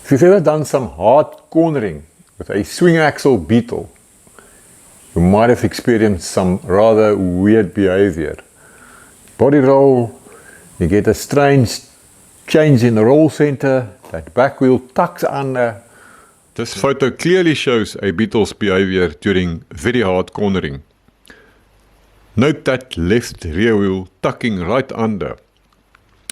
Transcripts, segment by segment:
If you've ever done some hard cornering with a swing axle Beetle, you might have experienced some rather weird behavior. Body roll, you get a strange change in the roll center, that back wheel tucks under. This photo clearly shows a Beetle's behavior during very hard cornering. Note that left rear wheel tucking right under.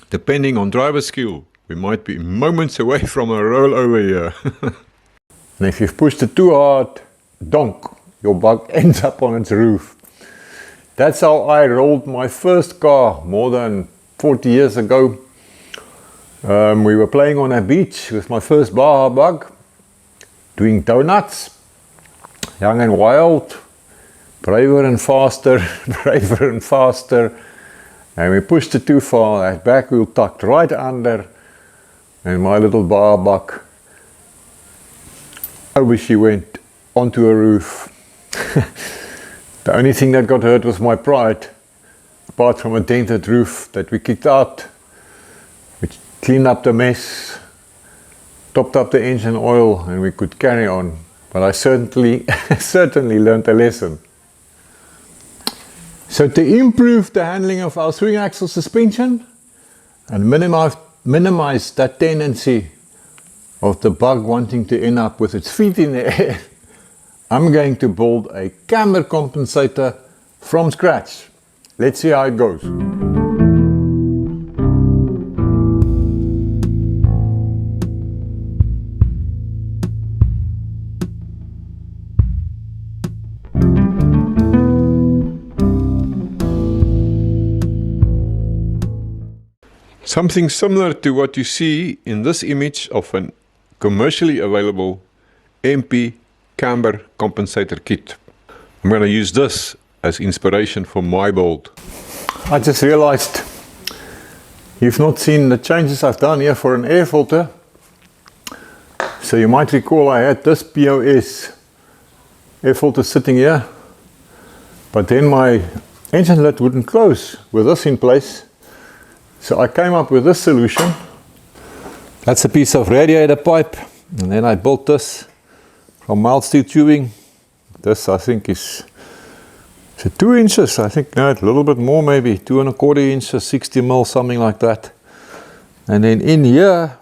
Depending on driver skill, we might be moments away from a rollover here. And if you've pushed it too hard, donk, your bug ends up on its roof. That's how I rolled my first car more than 40 years ago. We were playing on a beach with my first Baja bug, doing donuts, young and wild, braver and faster, braver and faster. And we pushed it too far, that back wheel tucked right under, and my little bar buck, over she went onto a roof. The only thing that got hurt was my pride, apart from a dented roof that we kicked out. We cleaned up the mess, topped up the engine oil, and we could carry on. But I certainly learned a lesson. So to improve the handling of our swing axle suspension and minimize that tendency of the bug wanting to end up with its feet in the air, I'm going to build a camber compensator from scratch. Let's see how it goes. Something similar to what you see in this image of a commercially available MP camber compensator kit. I'm going to use this as inspiration for my build. I just realized you've not seen the changes I've done here for an air filter. So you might recall I had this POS air filter sitting here, but then my engine lid wouldn't close with this in place. So I came up with this solution. That's a piece of radiator pipe, and then I built this from mild steel tubing. This I think is 2 inches, I think, no, a little bit more, maybe 2¼ inches, 60 mil, something like that. And then in here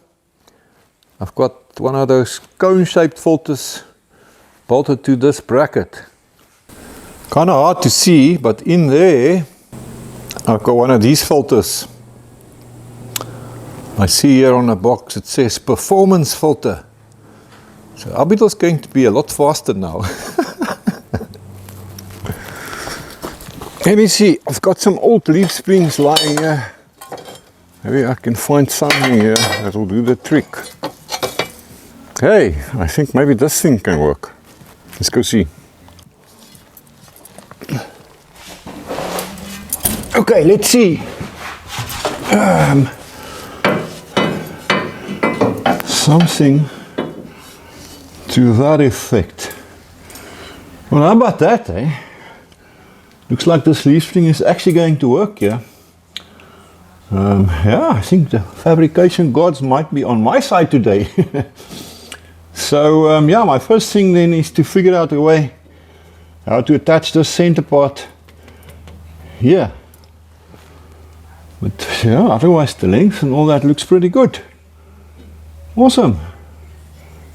I've got one of those cone-shaped filters bolted to this bracket. Kind of hard to see, but in there I've got one of these filters. I see here on the box it says performance filter. So our Beetle's going to be a lot faster now. Let me see, I've got some old leaf springs lying here. Maybe I can find something here that will do the trick. Hey, I think maybe this thing can work. Let's go see. Okay, let's see. Something to that effect. Well, how about that, eh? Looks like this leaf spring is actually going to work, yeah. Yeah, I think the fabrication gods might be on my side today. So, yeah, my first thing then is to figure out a way how to attach this center part here. But yeah, otherwise the length and all that looks pretty good. Awesome.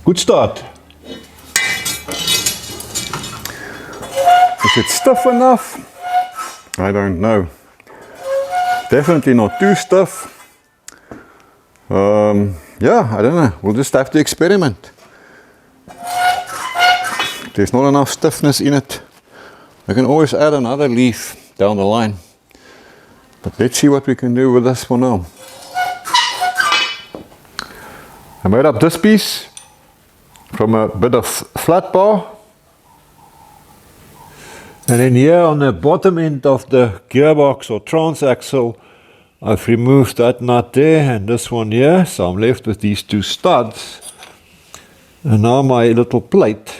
Good start. Is it stiff enough? I don't know. Definitely not too stiff. Yeah, I don't know. We'll just have to experiment. If there's not enough stiffness in it, I can always add another leaf down the line. But let's see what we can do with this for now. I made up this piece from a bit of flat bar. And then here on the bottom end of the gearbox or transaxle, I've removed that nut there and this one here. So I'm left with these 2 studs. And now my little plate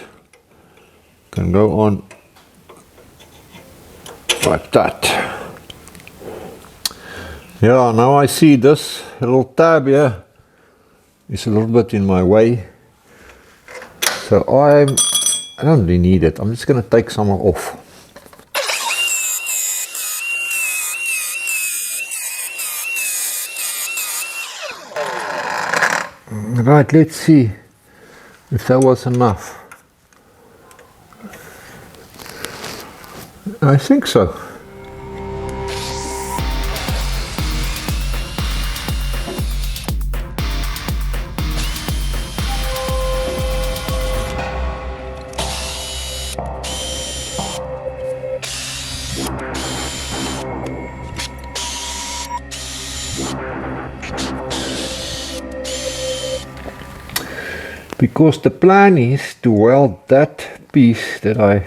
can go on like that. Yeah, now I see this little tab here is a little bit in my way. So I don't really need it. I'm just going to take some off. Right, let's see if that was enough. I think so. Because the plan is to weld that piece that I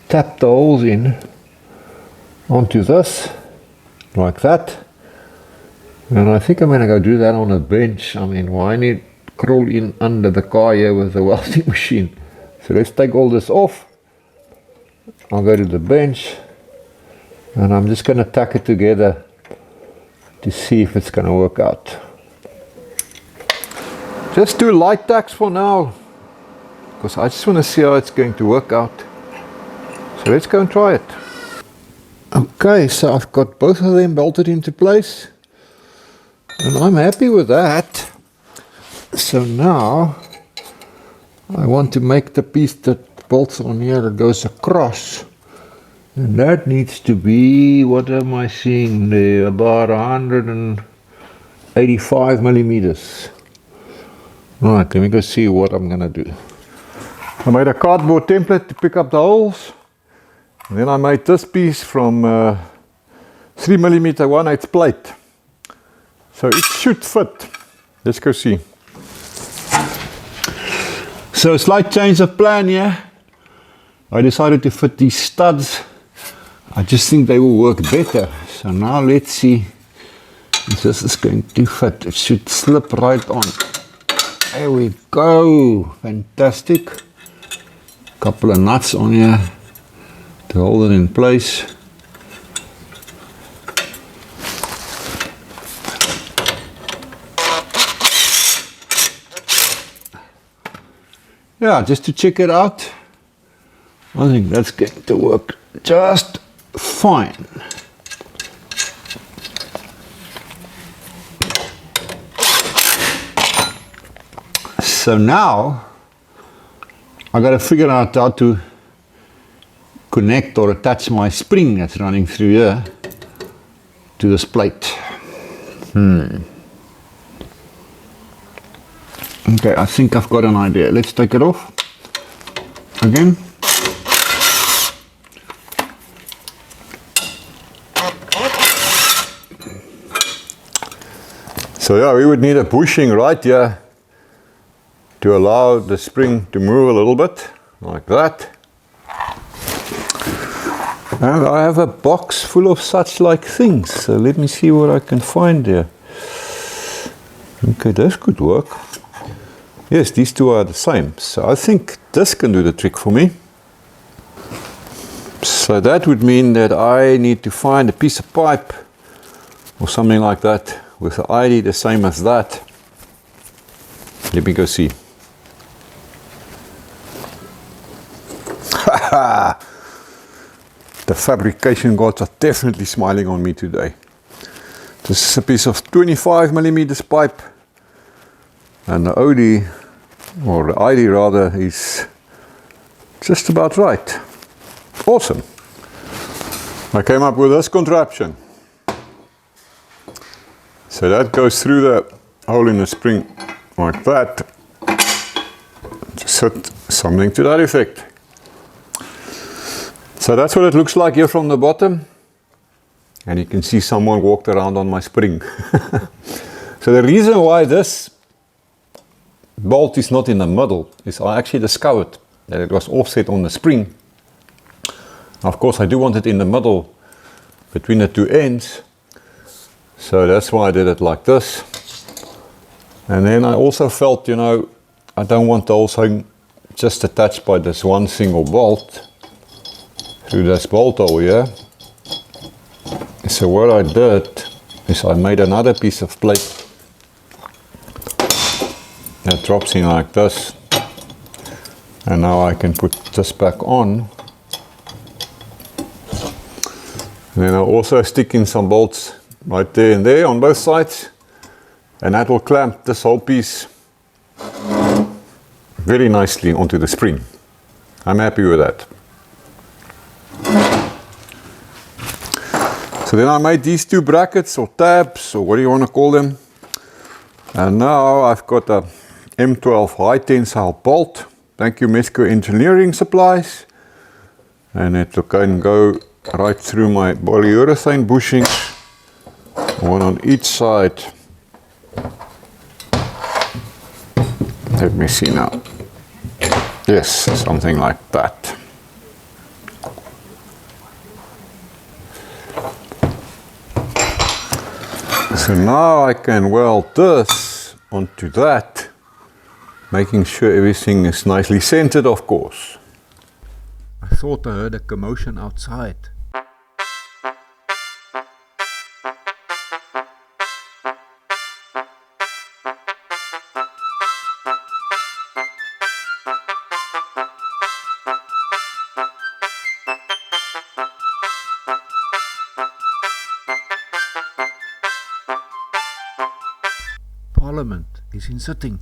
tapped the holes in onto this, like that. And I think I'm going to go do that on a bench. I mean, why need crawl in under the car here with the welding machine? So let's take all this off. I'll go to the bench and I'm just going to tack it together to see if it's going to work out. Just do light tacks for now, because I just want to see how it's going to work out. So let's go and try it. Okay, so I've got both of them bolted into place, and I'm happy with that. So now I want to make the piece that bolts on here that goes across, and that needs to be, what am I seeing there, about 185 millimeters. Right, let me go see what I'm going to do. I made a cardboard template to pick up the holes. And then I made this piece from 3mm 1/8 plate. So it should fit. Let's go see. So a slight change of plan here. I decided to fit these studs. I just think they will work better. So now let's see if this is going to fit. It should slip right on. There we go, fantastic. Couple of nuts on here to hold it in place. Yeah, just to check it out. I think that's going to work just fine. So now I got to figure out how to connect or attach my spring that's running through here to this plate. Okay, I think I've got an idea. Let's take it off again. So yeah, we would need a bushing right here to allow the spring to move a little bit, like that. And I have a box full of such like things, so let me see what I can find there. Okay, this could work. Yes, these two are the same, so I think this can do the trick for me. So that would mean that I need to find a piece of pipe or something like that with the ID the same as that. Let me go see. The fabrication gods are definitely smiling on me today. This is a piece of 25mm pipe, and the OD, or the ID rather, is just about right. Awesome. I came up with this contraption. So that goes through the hole in the spring like that. Just something to that effect. So that's what it looks like here from the bottom, and you can see someone walked around on my spring. So the reason why this bolt is not in the middle is I actually discovered that it was offset on the spring. Of course I do want it in the middle between the two ends, so that's why I did it like this. And then I also felt, you know, I don't want the whole thing just attached by this one single bolt through this bolt hole here. So what I did is I made another piece of plate that drops in like this, and now I can put this back on. And then I'll also stick in some bolts right there and there on both sides, and that will clamp this whole piece very nicely onto the spring. I'm happy with that. So then I made these two brackets or tabs, or what do you want to call them. And now I've got a M12 high tensile bolt. Thank you Mesco Engineering Supplies. And it can go right through my polyurethane bushings, one on each side. Let me see now. Yes, something like that. So now I can weld this onto that, making sure everything is nicely centered, of course. I thought I heard a commotion outside. Parliament is in sitting.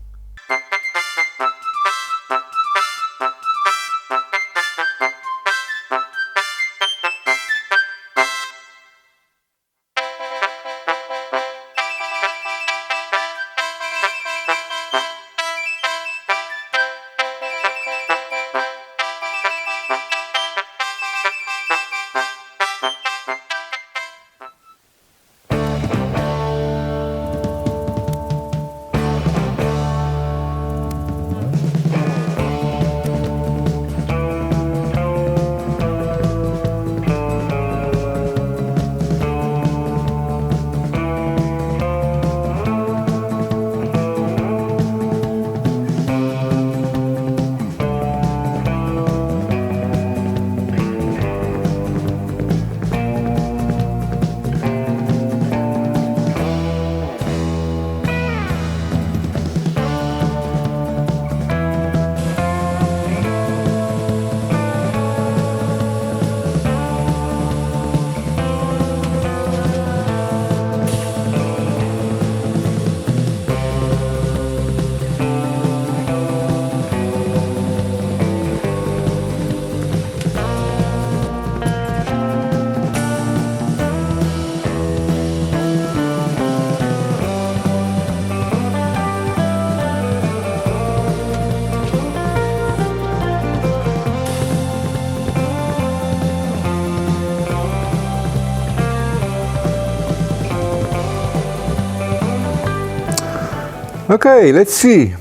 Okay, let's see.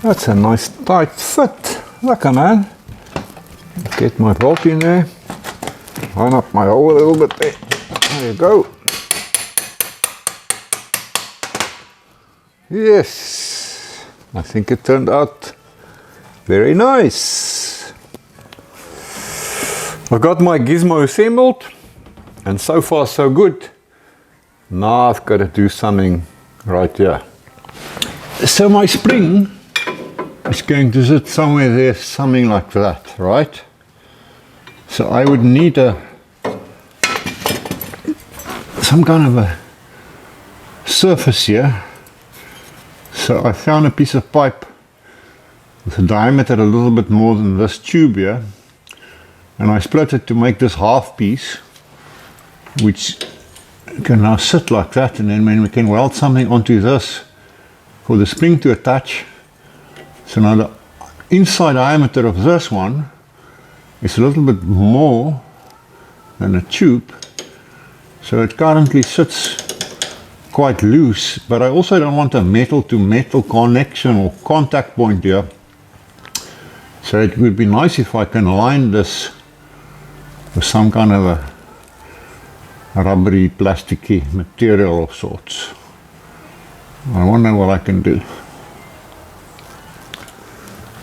That's a nice tight fit. Lekker man. Get my bolt in there. Line up my hole a little bit there. There you go. Yes, I think it turned out very nice. I've got my gizmo assembled, and so far so good. Now I've got to do something right here. So my spring is going to sit somewhere there, something like that, right? So I would need some kind of a surface here. So I found a piece of pipe with a diameter a little bit more than this tube here, and I split it to make this half piece, which can now sit like that, and then when we can weld something onto this for the spring to attach. So now the inside diameter of this one is a little bit more than a tube, so it currently sits quite loose, but I also don't want a metal to metal connection or contact point here. So it would be nice if I can line this with some kind of a rubbery, plasticky material of sorts. I wonder what I can do.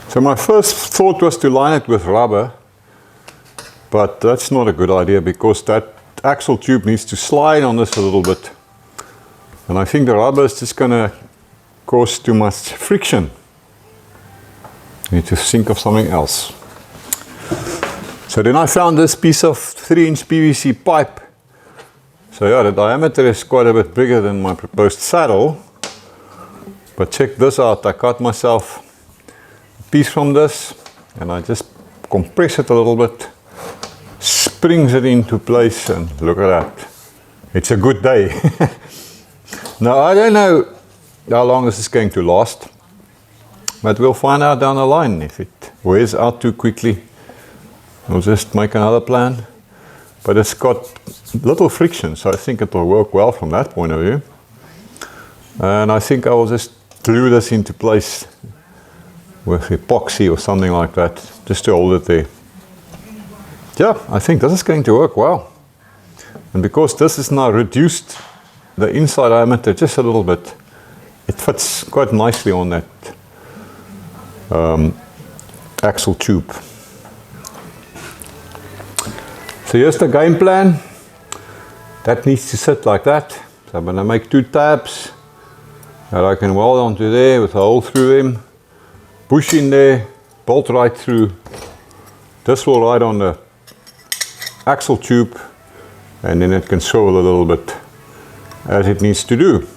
So my first thought was to line it with rubber, but that's not a good idea because that axle tube needs to slide on this a little bit. And I think the rubber is just going to cause too much friction. You need to think of something else. So then I found this piece of 3-inch PVC pipe. So yeah, the diameter is quite a bit bigger than my proposed saddle. But check this out, I cut myself a piece from this and I just compress it a little bit, springs it into place, and look at that. It's a good day. Now I don't know how long this is going to last, but we'll find out down the line. If it wears out too quickly, we'll just make another plan. But it's got little friction, so I think it will work well from that point of view. And I think I will just glue this into place with epoxy or something like that, just to hold it there. Yeah, I think this is going to work well. And because this is now reduced the inside diameter just a little bit, it fits quite nicely on that axle tube. So here's the game plan. That needs to sit like that. So I'm going to make 2 tabs that I can weld onto there with a hole through them. Push in there, bolt right through. This will ride on the axle tube, and then it can swivel a little bit as it needs to do.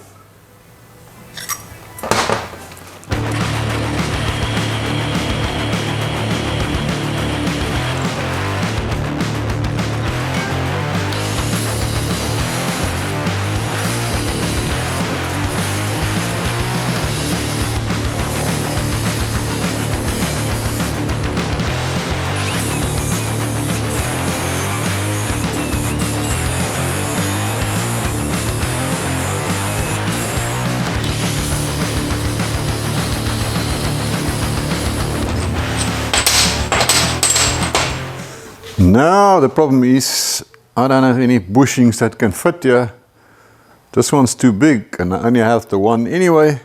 Now the problem is I don't have any bushings that can fit here. This one's too big and I only have the one anyway.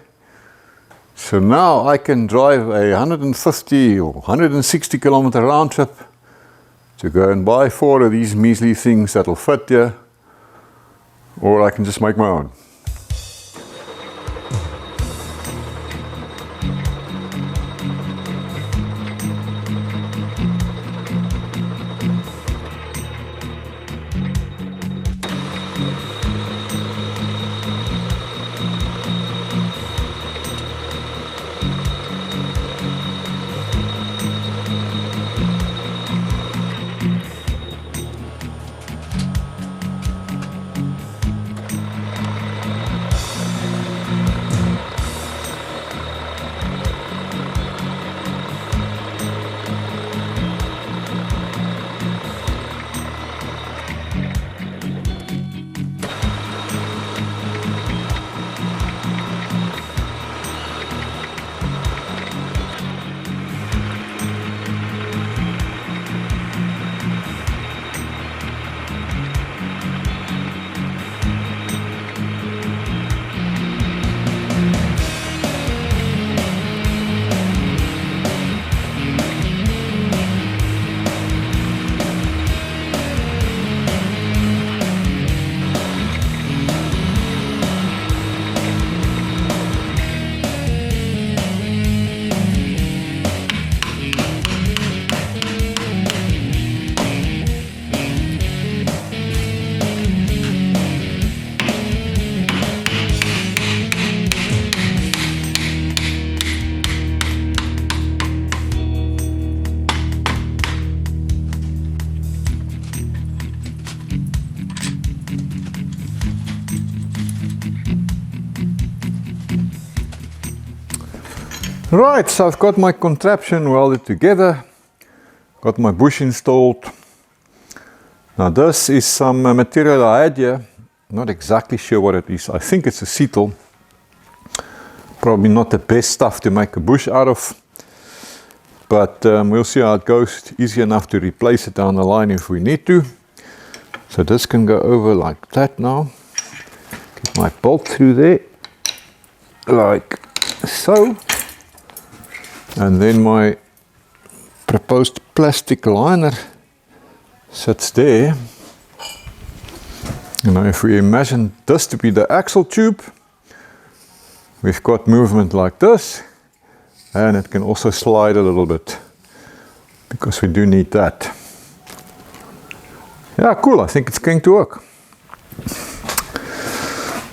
So now I can drive a 150 or 160 kilometer round trip to go and buy 4 of these measly things that'll fit here, or I can just make my own. Right, so I've got my contraption welded together, got my bush installed. Now this is some material I had here, not exactly sure what it is. I think it's acetal, probably not the best stuff to make a bush out of, but we'll see how it goes. It's easy enough to replace it down the line if we need to. So this can go over like that now. Get my bolt through there, like so. And then my proposed plastic liner sits there. And now if we imagine this to be the axle tube, we've got movement like this, and it can also slide a little bit because we do need that. Yeah, cool, I think it's going to work.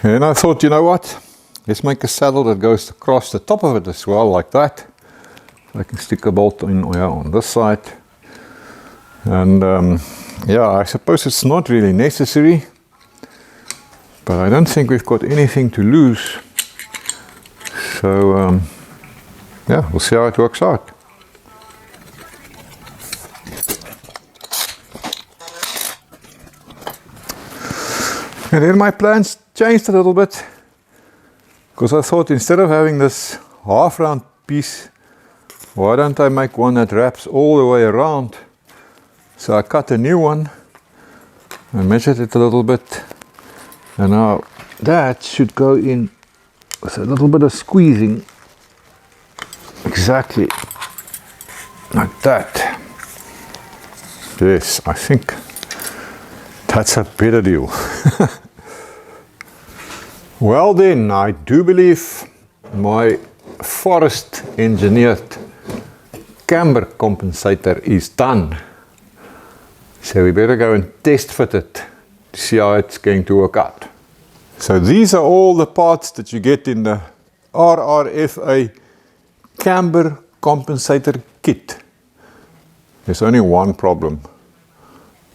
And I thought, you know what, let's make a saddle that goes across the top of it as well, like that. So I can stick a bolt in here on this side. And yeah, I suppose it's not really necessary, but I don't think we've got anything to lose. So yeah, we'll see how it works out. And then my plans changed a little bit, because I thought instead of having this half round piece, why don't I make one that wraps all the way around? So I cut a new one, I measured it a little bit, and now that should go in with a little bit of squeezing, exactly like that. Yes, I think that's a better deal. Well then, I do believe my forest engineered camber compensator is done. So we better go and test fit it to see how it's going to work out. So these are all the parts that you get in the RRFA camber compensator kit. There's only one problem.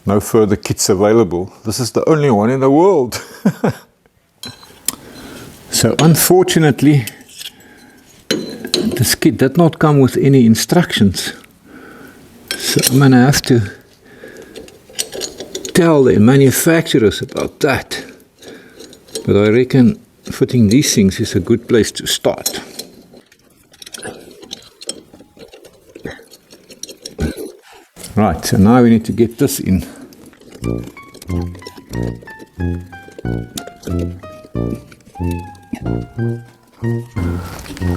No further kits available. This is the only one in the world. So unfortunately, this kit did not come with any instructions. So I'm going to have to tell the manufacturers about that. But I reckon fitting these things is a good place to start. Right, so now we need to get this in.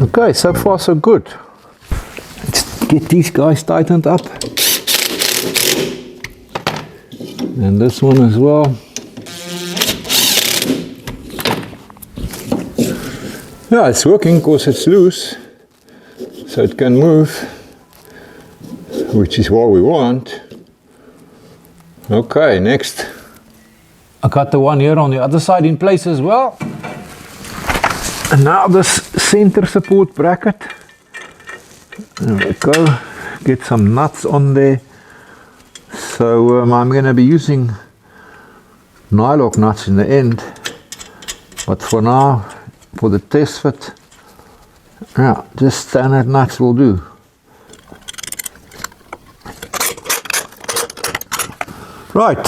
Okay, so far so good. Let's get these guys tightened up. And this one as well. Yeah, it's working because it's loose, so it can move, which is what we want. Okay, next. I got the one here on the other side in place as well. And now this center support bracket. There we go. Get some nuts on there. So I'm going to be using nylock nuts in the end. But for now, for the test fit, yeah, just standard nuts will do. Right.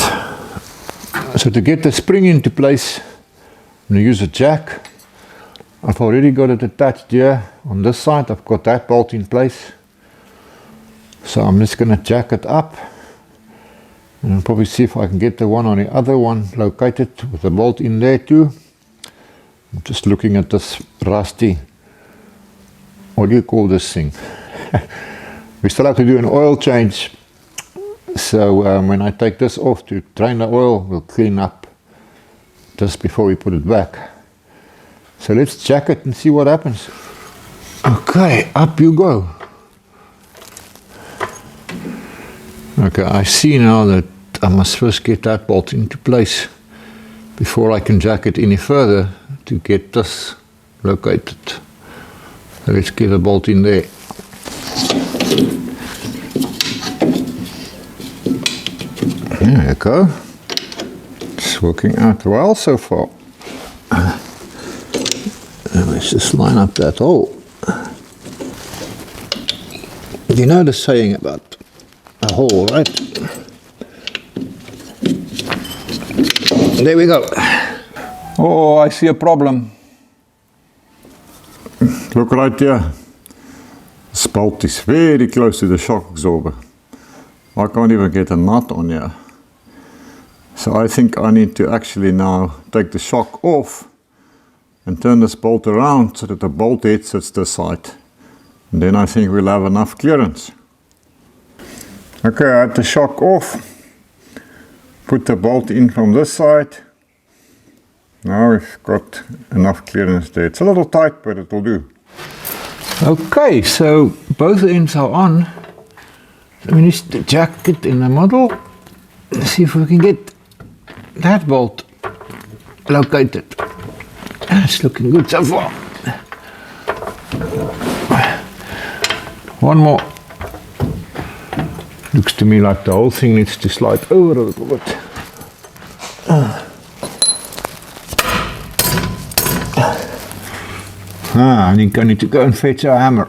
So to get the spring into place, I'm going to use a jack. I've already got it attached here on this side. I've got that bolt in place. So I'm just going to jack it up. And I'll probably see if I can get the one on the other one located with the bolt in there too. I'm just looking at this rusty, what do you call this thing? We still have to do an oil change. So when I take this off to drain the oil, we'll clean up just before we put it back. So let's jack it and see what happens. Okay, up you go. Okay, I see now that I must first get that bolt into place before I can jack it any further to get this located. So let's get a bolt in there. There you go. It's working out well so far. And let's just line up that hole. You know the saying about a hole, right? There we go. Oh, I see a problem. Look right there. This bolt is very close to the shock absorber. I can't even get a nut on here. So I think I need to actually now take the shock off and turn this bolt around so that the bolt head sits this side. And then I think we'll have enough clearance. Okay, I had the shock off. Put the bolt in from this side. Now we've got enough clearance there. It's a little tight, but it will do. Okay, so both ends are on. So we need the jacket in the model. Let's see if we can get that bolt located. It's looking good so far. One more. Looks to me like the whole thing needs to slide over a little bit. I think I need to go and fetch a hammer.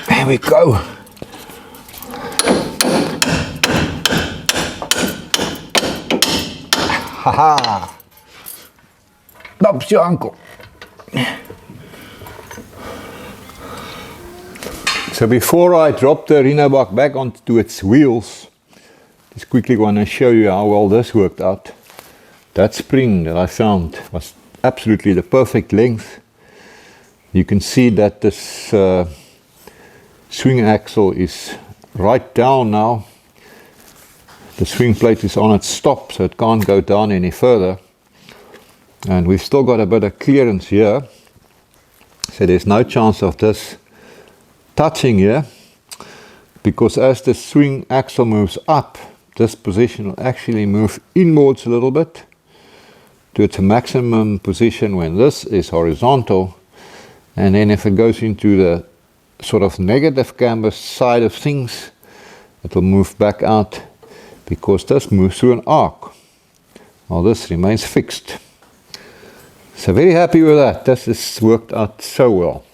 There we go. Haha! That's your uncle. So before I drop the Renobug back onto its wheels, just quickly want to show you how well this worked out. That spring that I found was absolutely the perfect length. You can see that this swing axle is right down now. The swing plate is on its stop, so it can't go down any further. And we've still got a bit of clearance here, so there's no chance of this touching here, because as the swing axle moves up, this position will actually move inwards a little bit to its maximum position when this is horizontal, and then if it goes into the sort of negative camber side of things, it will move back out because this moves through an arc while this remains fixed. So very happy with that. This has worked out so well.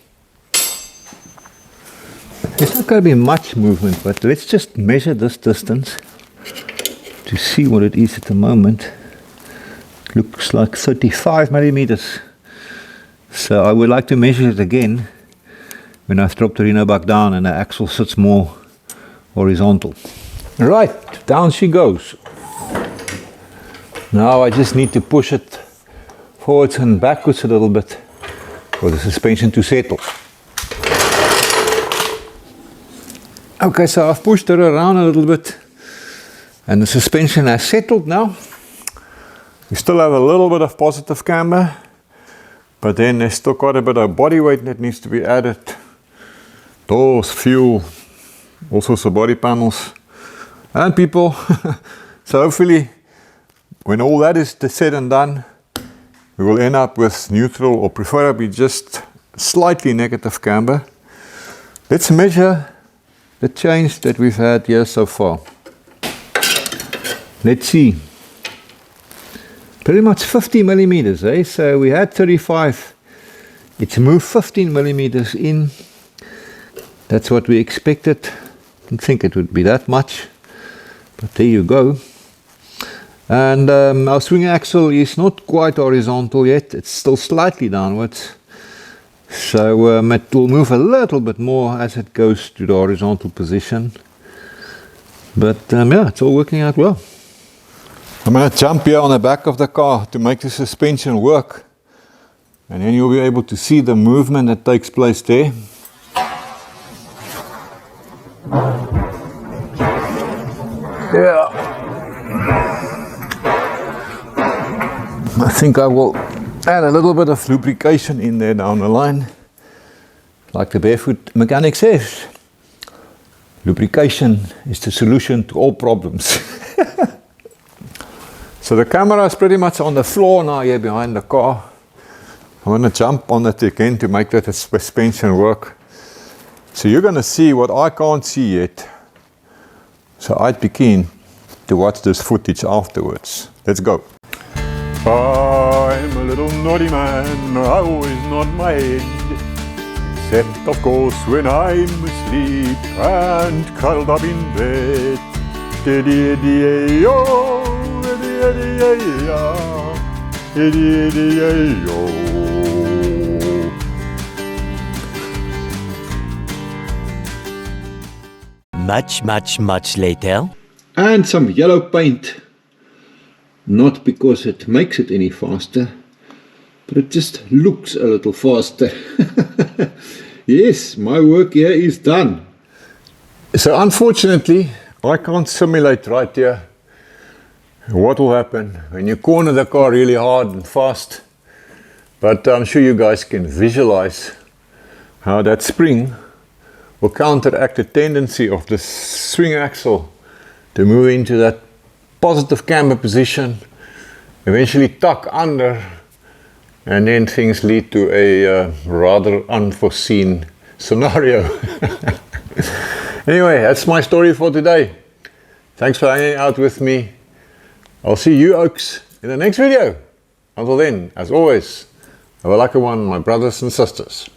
There's not going to be much movement, but let's just measure this distance to see what it is at the moment. Looks like 35 millimeters. So I would like to measure it again when I've dropped the Renobug down and the axle sits more horizontal. Right, down she goes. Now I just need to push it forwards and backwards a little bit for the suspension to settle. Okay, so I've pushed her around a little bit and the suspension has settled now. We still have a little bit of positive camber, but then there's still quite a bit of body weight that needs to be added. Doors, fuel, all sorts of body panels and people. So hopefully when all that is said and done, we will end up with neutral or preferably just slightly negative camber. Let's measure the change that we've had here so far. Let's see. Pretty much 50 millimeters, eh? So we had 35. It's moved 15 millimeters in. That's what we expected. Didn't think it would be that much, but there you go. And our swing axle is not quite horizontal yet. It's still slightly downwards. So it will move a little bit more as it goes to the horizontal position. But yeah, it's all working out well. I'm going to jump here on the back of the car to make the suspension work. And then you'll be able to see the movement that takes place there. Yeah. I think I will add a little bit of lubrication in there down the line. Like the barefoot mechanic says, lubrication is the solution to all problems. So the camera is pretty much on the floor now here behind the car. I'm going to jump on it again to make that suspension work. So you're going to see what I can't see yet. So I'd be keen to watch this footage afterwards. Let's go. I'm a little naughty man, I always nod my head, except of course when I'm asleep and curled up in bed. Much later. And some yellow paint. Not because it makes it any faster, but it just looks a little faster. Yes, my work here is done. So unfortunately, I can't simulate right here what will happen when you corner the car really hard and fast. But I'm sure you guys can visualize how that spring will counteract the tendency of the swing axle to move into that positive camber position, eventually tuck under, and then things lead to a rather unforeseen scenario. Anyway, that's my story for today. Thanks for hanging out with me. I'll see you oaks in the next video. Until then, as always, have a lucky one, my brothers and sisters.